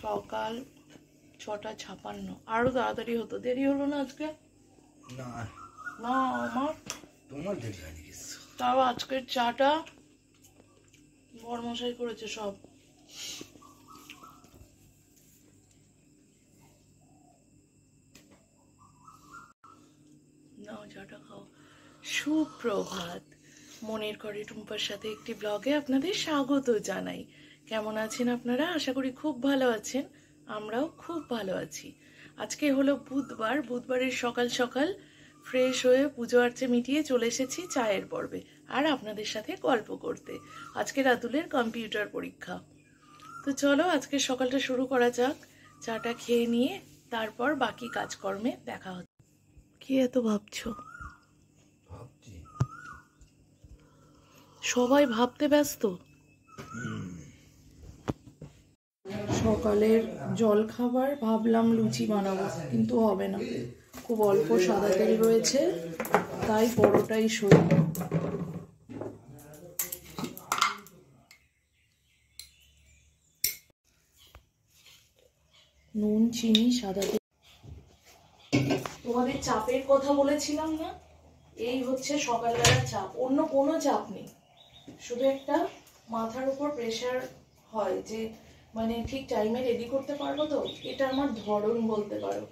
সকাল 6:56। আরো তাড়াতাড়ি হতো, দেরি হলো না আজকে? না না আমার তোমার দেরি হয়নি। তাও আজকের চাটা বরমশাই করেছে সব। নাও চাটা খাও। সুপ্রভাত, মনের ঘরে টুম্পার সাথে একটি ব্লগে আপনাদের স্বাগত জানাই। কেমন আছেন আপনারা? আশা করি খুব ভালো আছেন, আমরাও খুব ভালো আছি। আজকে হলো বুধবার, বুধবারের সকাল সকাল ফ্রেশ হয়ে পুজো আর্চে মিটিয়ে চলে এসেছি চায়ের পর্বে আর আপনাদের সাথে গল্প করতে। আজকে রাতুলের কম্পিউটার পরীক্ষা, তো চলো আজকে সকালটা শুরু করা যাক। চাটা খেয়ে নিয়ে তারপর বাকি কাজকর্মে দেখা হচ্ছে। কি এত ভাবছো? সবাই ভাবতে ব্যস্ত। সকালের জল খাবার ভাবলাম লুচি বানাবো, কিন্তু হবে না, খুব অল্প সাদা তেল রয়েছে, তাই বড়টাই সই। নুন, চিনি, সাদা তেল। তোমাদের চাপের কথা বলেছিলাম না, এই হচ্ছে সকালবেলার চাপ, অন্য কোনো চাপ নেই, শুধু একটা মাথার উপর প্রেশার হয় যে মানে ঠিক টাইমে রেডি করতে পারবো তো, এটা আমার ধরন বলতে পারো।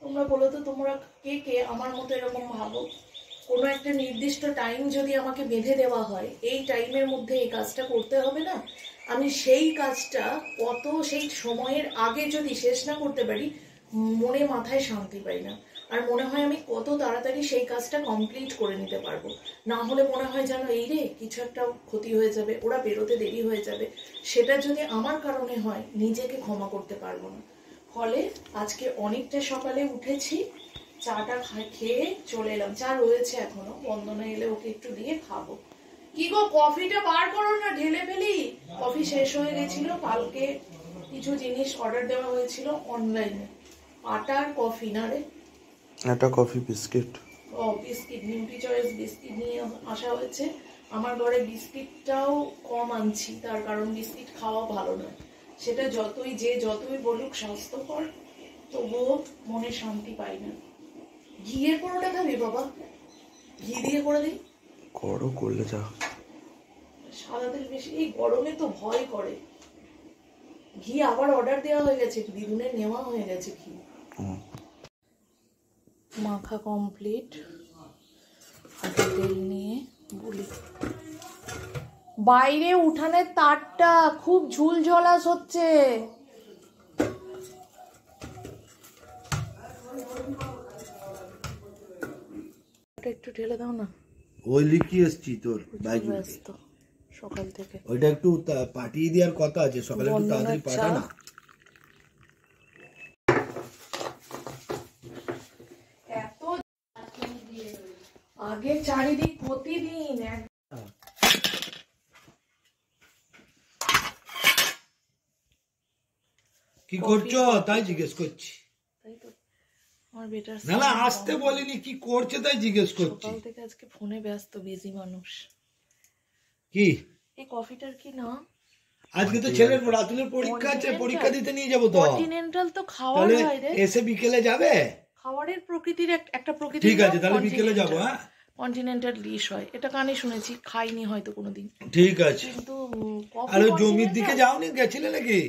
তোমরা বলো তো, তোমরা কে কে আমার মতো এরকম ভাবো? কোনো একটা নির্দিষ্ট টাইম যদি আমাকে বেঁধে দেওয়া হয়, এই টাইমের মধ্যে এই কাজটা করতে হবে না, আমি সেই কাজটা সেই সময়ের আগে যদি শেষ না করতে পারি, মনে মাথায় শান্তি পাই না। আর মনে হয় আমি কত তাড়াতাড়ি সেই কাজটা কমপ্লিট করে নিতে পারবো, না হলে মনে হয় যেন এই রে কিছু একটা ক্ষতি হয়ে যাবে, ওরা বেরোতে দেরি হয়ে যাবে। সেটা যদি আমার কারণে হয়, নিজেকে ক্ষমা করতে পারবো না। ফলে আজকে অনেকটা সকালে উঠেছি, চাটা খেয়ে চলে এলাম। চা রয়েছে এখনো, বন্দনা এলে ওকে একটু দিয়ে খাবো। কি গো, কফিটা বার করো না, ঢেলে ফেলি। কফি শেষ হয়ে গেছিল, কালকে কিছু জিনিস অর্ডার দেওয়া হয়েছিল অনলাইনে। আটার কফি না রে, একটা কফি বিস্কিট। ও বিস্কিট, নিউট্রি চয়েস বিস্কিট নিয়ে আসা হয়েছে। আমার ঘরে বিস্কিটটাও কম আনছি, তার কারণ বিস্কিট খাওয়া ভালো নয়। সেটা যতই বলুক স্বাস্থ্যকর, তবুও মনে শান্তি পাই না। ঘিয়ের পরোটা খাবি বাবা? ঘি দিয়ে করে দিই। করলে যা। সাদা তেল বেশি, এই গরমে তো ভয় করে। ঘি আবার অর্ডার দেওয়া হয়ে গেছে, দিদুনের নেওয়া হয়ে গেছে ঘি। মাখা কমপ্লিট, আটা তেল নিয়ে বলি। বাইরে উঠানের তারটা খুব ঝুল ঝলাস হচ্ছে। একটু ঢেলে দাও না। ওই লিখি এসছি তোর বাইজু ব্যস্ত সকাল থেকে। ওইটা একটু পাঠিয়ে দেওয়ার কথা আছে, সকালে একটু তাড়াতাড়ি পাঠা না। এত আগে চারিদিক প্রতিদিন কি করছো তাই জিজ্ঞেস করছি। আমার বেটার না আসতে বলিনি, কি করছে তাই জিজ্ঞেস করছি। সকাল থেকে আজকে ফোনে ব্যস্ত, বিজি মানুষ। কি এই কফিটার কি নাম? আজকে তো ছেলের রাতুলের পরীক্ষা আছে, পরীক্ষা দিতে নিয়ে যাবো তো। কন্টিনেন্টাল তো খাওয়ার হয় রে। এসে বিকেলে যাবে? খাওয়ারের প্রকৃতির একটা প্রকৃতি। ঠিক আছে, তাহলে বিকেলে যাবো। হ্যাঁ, কন্টিনেন্টাল ডিশ হয়, এটা কানে শুনেছি, খাইনি হয়তো কোনোদিন। ঠিক আছে। কিন্তু আর ওই জমির দিকে যাওনি, গেছিলে নাকি?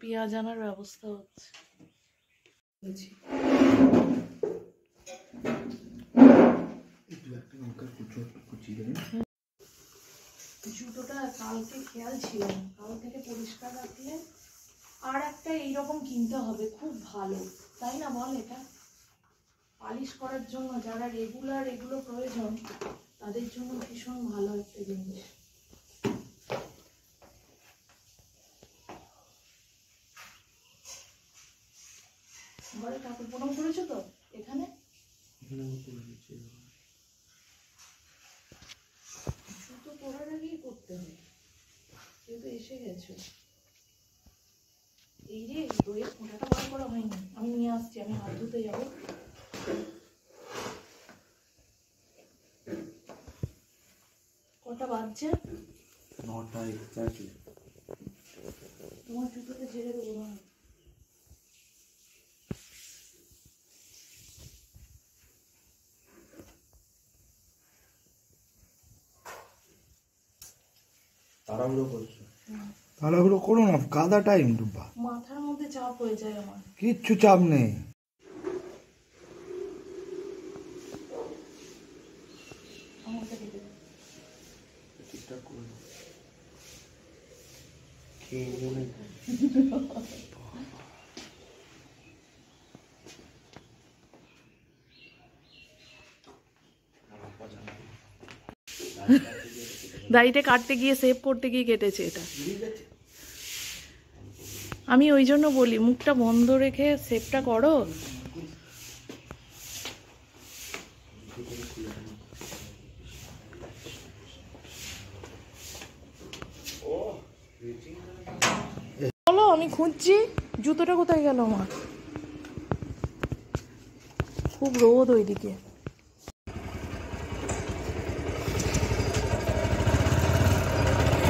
পেঁয়াজ আনার ব্যবস্থা হচ্ছে। জুতোটা কালকে খেয়াল ছিল না, কাল থেকে পরিষ্কার রাখলে। আর একটা এইরকম কিনতে হবে, খুব ভালো, তাই না বল? এটা পালিশ করার জন্য যারা রেগুলার এগুলো প্রয়োজন, তাদের জন্য ভীষণ ভালো একটা জিনিস। ঘরে কাপড় প্রণাম করেছো তো? এখানে জুতো পরার আগেই করতে হবে, যেহেতু এসে গেছো। এই রে, দইয়ের ফোঁটাটা বার করা হয়নি, আমি নিয়ে আসছি, আমি হাত ধুতে যাবো। কটা বাজছে? 9টা exactly। তোমার জুতোটা ঝেড়ে দেবো না। তাড়াহুড়ো করছো? তাড়াহুড়ো করো না, কাদা টাইম ডুবা। মাথার মধ্যে চাপ হয়ে যায় আমার। কিচ্ছু চাপ নেই। আমাকে দিতে দাও। ঠিকঠাক করে নাও। খেয়ে গেলে দাড়িটা কাটতে গিয়ে সেভ করতে গিয়ে কেটেছে এটা। আমি ওই জন্য বলি মুখটা বন্ধ রেখে সেভটা করো। বলো, আমি খুঁজছি জুতোটা কোথায় গেল আমার। খুব রোদ ওইদিকে।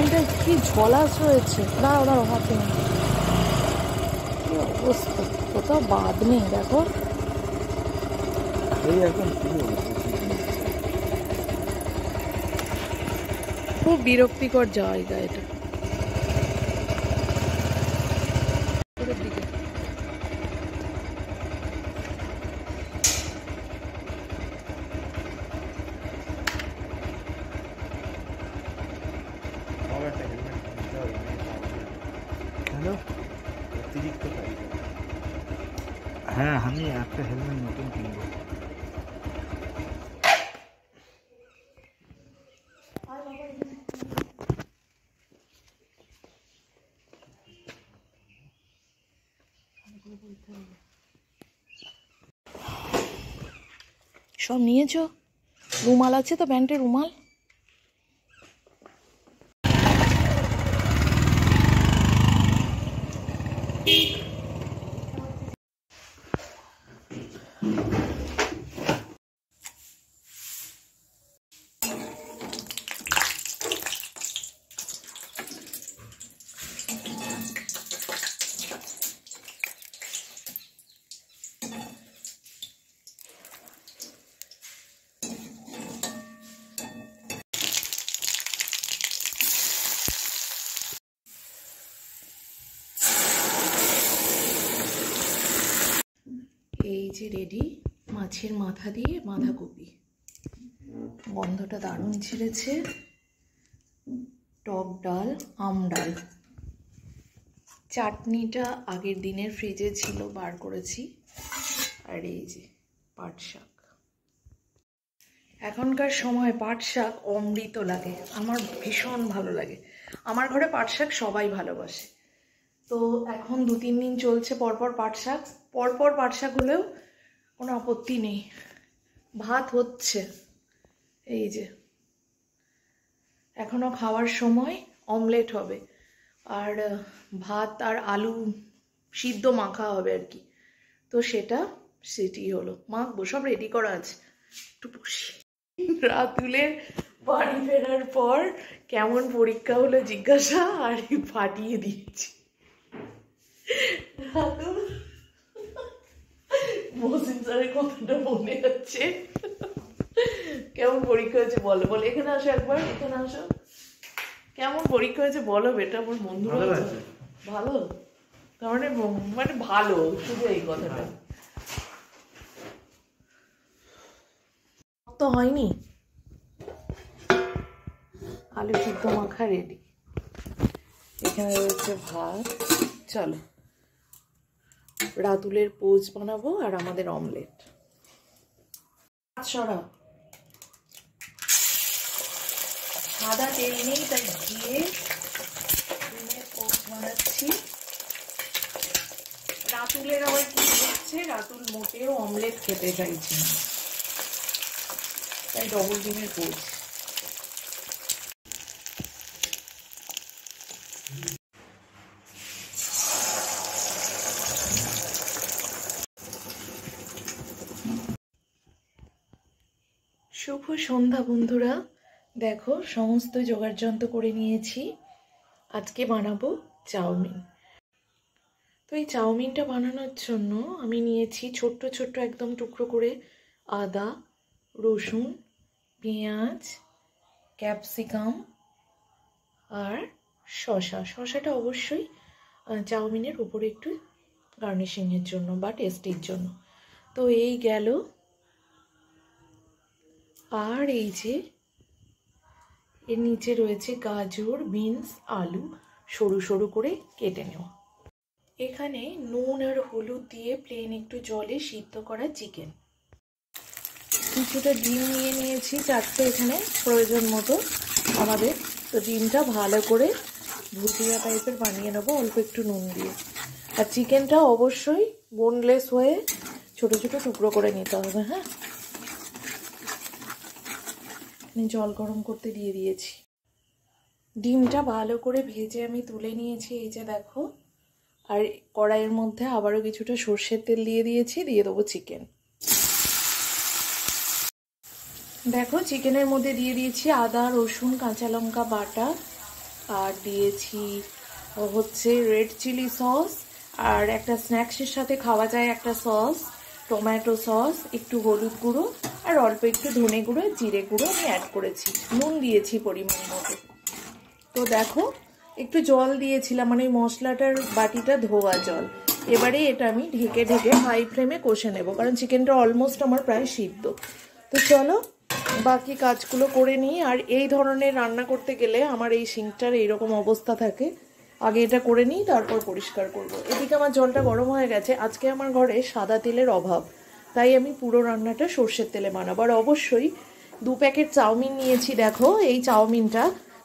এটা কি ঝলাস রয়েছে। দাঁড়াও দাঁড়াও, হাতে নেই। কি অবস্থা, কোথাও বাদ নেই দেখো। এই এখন কি হলো? খুব বিরক্তিকর জায়গা এটা। উপরের দিকে। আমার একটা হেলমেট কিনতে হবে, আমি পাবো না। কেন? অতিরিক্ত টাইট। হ্যাঁ, আমি একটা হেলমেট নতুন কিনবো। সব নিয়েছো? রুমাল আছে তো, প্যান্টের রুমাল? এই যে রেডি মাছের মাথা দিয়ে বাঁধাকপি। গন্ধটা দারুণ ছেড়েছে। টক ডাল, আম ডাল। চাটনিটা আগের দিনের ফ্রিজে ছিল, বার করেছি। আর এই যে পাট শাক। এখনকার সময় পাট শাক অমৃত লাগে, আমার ভীষণ ভালো লাগে। আমার ঘরে পাট শাক সবাই ভালোবাসে। তো এখন 2-3 দিন চলছে পরপর পাট শাক। পরপর পাট শাক হলেও কোনো আপত্তি নেই। ভাত হচ্ছে, এই যে এখনো খাওয়ার সময় অমলেট হবে, আর ভাত আর আলু সিদ্ধ মাখা হবে আর কি। তো সেটি হলো, মাখবো, সব রেডি করা আছে। একটু বসি। রাতুলের বাড়ি ফেরার পর কেমন পরীক্ষা হলো জিজ্ঞাসা, আর ফাটিয়ে দিয়েছি। রাতুল মহসিন স্যারের কথাটা মনে আছে। কেমন পরীক্ষা হয়েছে বলো, বলো। এখানে আসো একবার, এখানে আসো। কেমন পরীক্ষা হয়েছে বলো বেটা, আমার বন্ধুরা। ভালো? তার মানে ভালো, শুধু এই কথাটা। তো হয়নি। আলু সিদ্ধ মাখা রেডি। এখানে রয়েছে ভাত। চলো, রাতুলের পোচ বানাবো আর আমাদের অমলেট। সরা সাদা তেল নেই, তাই দিয়ে ডিমের পোচ বানাচ্ছি। রাতুলের আবার কি হচ্ছে, রাতুল মোটেও অমলেট খেতে চাইছে না, তাই ডবল ডিমের পোচ। শুভ সন্ধ্যা বন্ধুরা, দেখো সমস্ত জোগাড়যন্ত্র করে নিয়েছি, আজকে বানাবো চাউমিন। তো এই চাউমিনটা বানানোর জন্য আমি নিয়েছি ছোট্ট ছোট্ট একদম টুকরো করে আদা, রসুন, পেঁয়াজ, ক্যাপসিকাম আর শসাটা অবশ্যই চাউমিনের উপরে একটু গার্নিশিংয়ের জন্য বা টেস্টির জন্য। তো এই গেল, আর এই যে এর নিচে রয়েছে গাজর, বিনস, আলু সরু সরু করে কেটে নেওয়া। এখানে নুন আর হলুদ দিয়ে প্লেন একটু জলে সিদ্ধ করা চিকেন। কিছুটা ডিম নিয়ে নিয়েছি, 4টে এখানে প্রয়োজন মতো আমাদের। তো ডিমটা ভালো করে ভুজিয়া টাইপের বানিয়ে নেবো অল্প একটু নুন দিয়ে। আর চিকেনটা অবশ্যই বোনলেস হয়ে ছোট ছোট টুকরো করে নিতে হবে। হ্যাঁ, জল গরম করতে দিয়ে দিয়েছি। ডিমটা ভালো করে ভেজে আমি তুলে নিয়েছি, এই যে দেখো। আর কড়াইয়ের মধ্যে আবারও কিছুটা সর্ষের তেল দিয়ে দিয়েছি, দিয়ে দেবো চিকেন। দেখো চিকেনের মধ্যে দিয়ে দিয়েছি আদা, রসুন, কাঁচা লঙ্কা বাটা, আর দিয়েছি হচ্ছে রেড চিলি সস, আর একটা স্ন্যাক্সের সাথে খাওয়া যায় একটা সস, টমেটো সস, একটু হলুদ গুঁড়ো আর অল্প একটু ধনে গুঁড়ো, জিরে গুঁড়ো আমি অ্যাড করেছি। নুন দিয়েছি পরিমাণ মতো। তো দেখো একটু জল দিয়েছিলাম, মানে মশলাটার বাটিটা ধোয়া জল। এবারে এটা আমি ঢেকে ঢেকে হাই ফ্লেমে কষে নেব, কারণ চিকেনটা অলমোস্ট আমার প্রায় সিদ্ধ। তো চলো বাকি কাজগুলো করে নিই। আর এই ধরনের রান্না করতে গেলে আমার এই সিঙ্কটার এইরকম অবস্থা থাকে, আগে এটা করে নিই তারপর পরিষ্কার করব। এদিকে আমার জলটা গরম হয়ে গেছে। আজকে আমার ঘরে সাদা তেলের অভাব, তাই আমি পুরো রান্নাটা সর্ষের তেলে বানাবো। আর অবশ্যই 2 প্যাকেট চাউমিন নিয়েছি। দেখো এই চাউমিনটা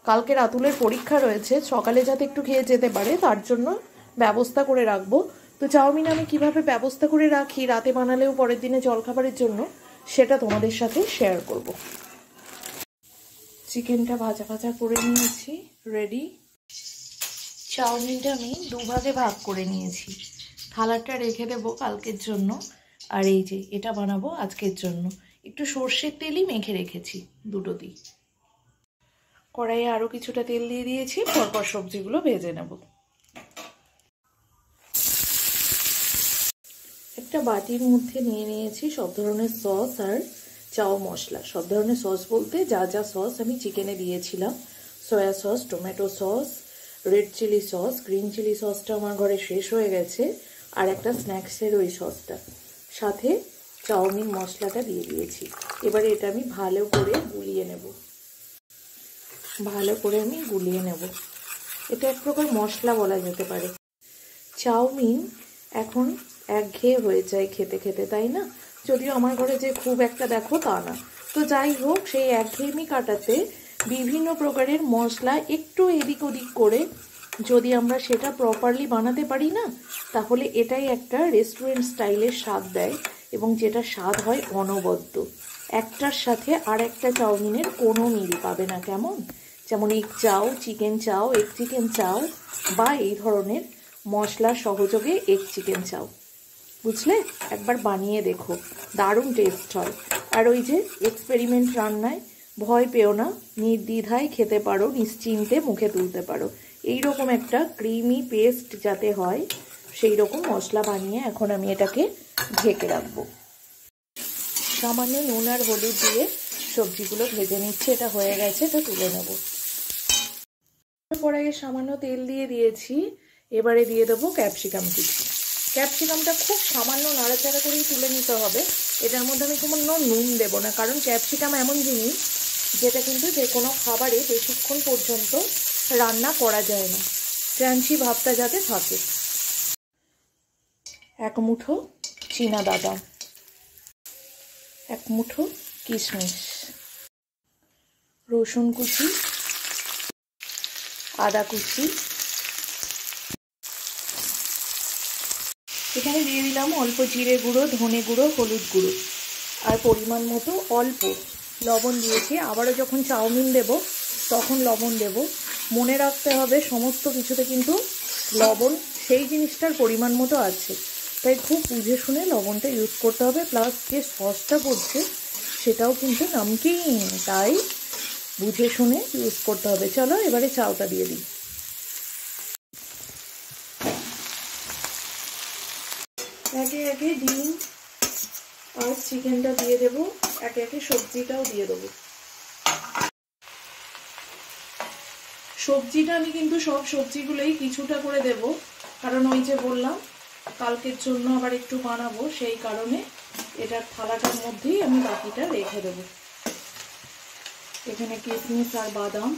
কালকে রাতুলের পরীক্ষা রয়েছে, সকালে যাতে একটু খেয়ে যেতে পারে তার জন্য ব্যবস্থা করে রাখবো। তো চাউমিন আমি কিভাবে ব্যবস্থা করে রাখি রাতে বানালেও পরের দিনে জলখাবারের জন্য, সেটা তোমাদের সাথে শেয়ার করব। চিকেনটা ভাজা ভাজা করে নিয়েছি, রেডি। চাউমিনটা আমি 2 ভাগে ভাগ করে নিয়েছি, থালাটা রেখে দেবো কালকের জন্য, আর এই যে এটা বানাবো আজকের জন্য। একটু সর্ষের তেলই মেখে রেখেছি দুটোতেই। কড়াইয়ে আরও কিছুটা তেল দিয়ে দিয়েছি, পরপর সবজিগুলো ভেজে নেব। একটা বাটির মধ্যে নিয়ে নিয়েছি সব ধরনের সস আর চাউ মশলা। সব ধরনের সস বলতে যা যা সস আমি চিকেনে দিয়েছিলাম, soya sauce, tomato sauce, red chilli sauce, green chilli সসটা আমার ঘরে শেষ হয়ে গেছে, আর একটা স্ন্যাক্সের ওই সসটা, সাথে চাউমিন মশলাটা দিয়ে দিয়েছি। এবারে এটা আমি ভালো করে গুলিয়ে নেব, এটা এক প্রকার মশলা বলা যেতে পারে। চাউমিন এখন একঘেয়ে হয়ে যায় খেতে খেতে, তাই না? যদিও আমার ঘরে যে খুব একটা দেখো তা না। তো যাই হোক, সেই একঘেয়েমি কাটাতে বিভিন্ন প্রকারের মশলা একটু এদিক ওদিক করে যদি আমরা সেটা প্রপারলি বানাতে পারি না, তাহলে এটাই একটা রেস্টুরেন্ট স্টাইলের স্বাদ দেয়, এবং যেটা স্বাদ হয় অনবদ্য। একটার সাথে আর একটা চাউমিনের কোনো মিল পাবে না। কেমন? যেমন egg chow, chicken chow, egg chicken chow, বা এই ধরনের মশলা সহযোগে এগ চিকেন চাউ, বুঝলে? একবার বানিয়ে দেখো, দারুণ টেস্ট হয়। আর ওই যে এক্সপেরিমেন্ট রান্নায় ভয় পেও না, নির্দ্বিধায় খেতে পারো, নিশ্চিন্তে মুখে তুলতে পারো। এইরকম একটা ক্রিমি পেস্ট যাতে হয় সেই রকম মশলা বানিয়ে এখন আমি এটাকে ঢেকে রাখবো। সামান্য নুন আর হলুদ দিয়ে সবজিগুলো ভেজে নিচ্ছে, এটা হয়ে গেছে, এটা তুলে নেব। কড়াইয়ে সামান্য তেল দিয়ে দিয়েছি, এবারে দিয়ে দেবো ক্যাপসিকাম কুচি। ক্যাপসিকামটা খুব সামান্য নাড়াচাড়া করেই তুলে নিতে হবে। এটার মধ্যে আমি কোনো নুন দেবো না, কারণ ক্যাপসিকাম এমন জিনিস যেটা কিন্তু যে কোনো খাবারে বেশিক্ষণ পর্যন্ত রান্না করা যায় না, ক্রাঞ্চি ভাবটা যাতে থাকে। 1 মুঠো চীনাবাদাম, 1 মুঠো কিশমিশ, রসুন কুচি, আদা কুচি, এখানে দিয়ে দিলাম অল্প জিরে গুঁড়ো, ধনে গুঁড়ো, হলুদ গুঁড়ো, আর পরিমাণ মতো অল্প লবণ দিয়েছি। আবারও যখন চাউমিন দেব তখন লবণ দেব। মনে রাখতে হবে সমস্ত কিছুতে কিন্তু লবণ সেই জিনিসটার পরিমাণ মতো আছে, তাই খুব বুঝে শুনে লবণটা ইউজ করতে হবে। প্লাস যে সসটা পড়ছে সেটাও কিন্তু নমকিন, তাই বুঝে শুনে ইউজ করতে হবে। চলো এবারে চাউটা দিয়ে দিই। একে একে ডিম আর চিকেনটা দিয়ে দেবো, একে একে সবজিটাও দিয়ে দেবো। সবজিটা আমি কিন্তু সব সবজিগুলোই কিছুটা করে দেব, কারণ ওই যে বললাম কালকের জন্য আবার একটু বানাবো, সেই কারণে এটার থালাটার মধ্যেই আমি বাকিটা রেখে দেবো। এখানে কিশমিশ আর বাদাম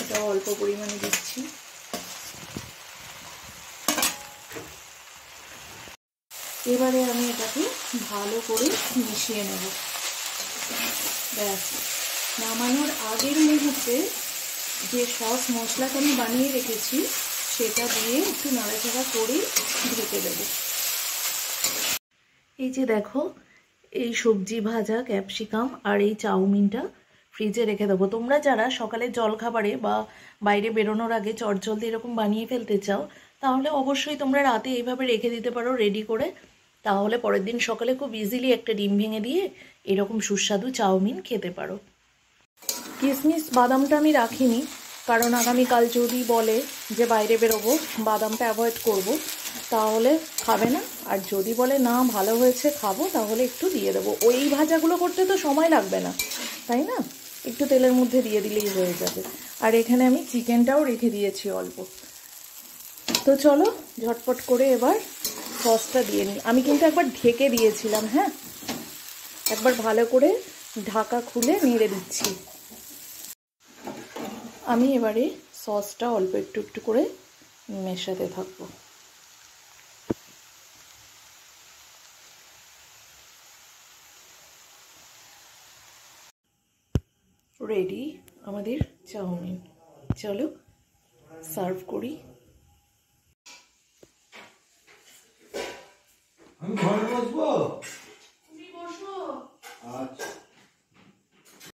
এটা অল্প পরিমাণে দিচ্ছি। এবারে আমি এটাকে ভালো করে মিশিয়ে নেব। ব্যাস, নামানোর আগের মুহূর্তে যে সস মশলাটা আমি বানিয়ে রেখেছি সেটা দিয়ে একটু নাড়াচাড়া করে ঢেকে দেব। এই যে দেখো, এই সবজি ভাজা ক্যাপসিকাম আর এই চাউমিনটা ফ্রিজে রেখে দেবো। তোমরা যারা সকালে জলখাবারে বা বাইরে বেরোনোর আগে চটজলদি এরকম বানিয়ে ফেলতে চাও, তাহলে অবশ্যই তোমরা রাতে এইভাবে রেখে দিতে পারো রেডি করে। তাহলে পরের দিন সকালে খুব ইজিলি একটা ডিম ভেঙে দিয়ে এরকম সুস্বাদু চাউমিন খেতে পারো। কিশমিশ বাদামটা আমি রাখিনি, কারণ আগামীকাল যদি বলে যে বাইরে বেরোবো, বাদামটা অ্যাভয়েড করব, তাহলে খাবে না। আর যদি বলে না ভালো হয়েছে খাবো, তাহলে একটু দিয়ে দেবো। ওই ভাজাগুলো করতে তো সময় লাগবে না, তাই না? একটু তেলের মধ্যে দিয়ে দিলেই হয়ে যাবে। আর এখানে আমি চিকেনটাও রেখে দিয়েছি অল্প। তো চলো ঝটপট করে এবার সসটা দিয়ে নিই। আমি কিন্তু একবার ঢেকে দিয়েছিলাম, হ্যাঁ, একবার ভালো করে ঢাকা খুলে নেড়ে দিচ্ছি। আমি এবারে সসটা অল্প একটু একটু করে মেশাতে থাকবো। রেডি আমাদের চাউমিন। চলো সার্ভ করি। আমি ঘরে বসবো।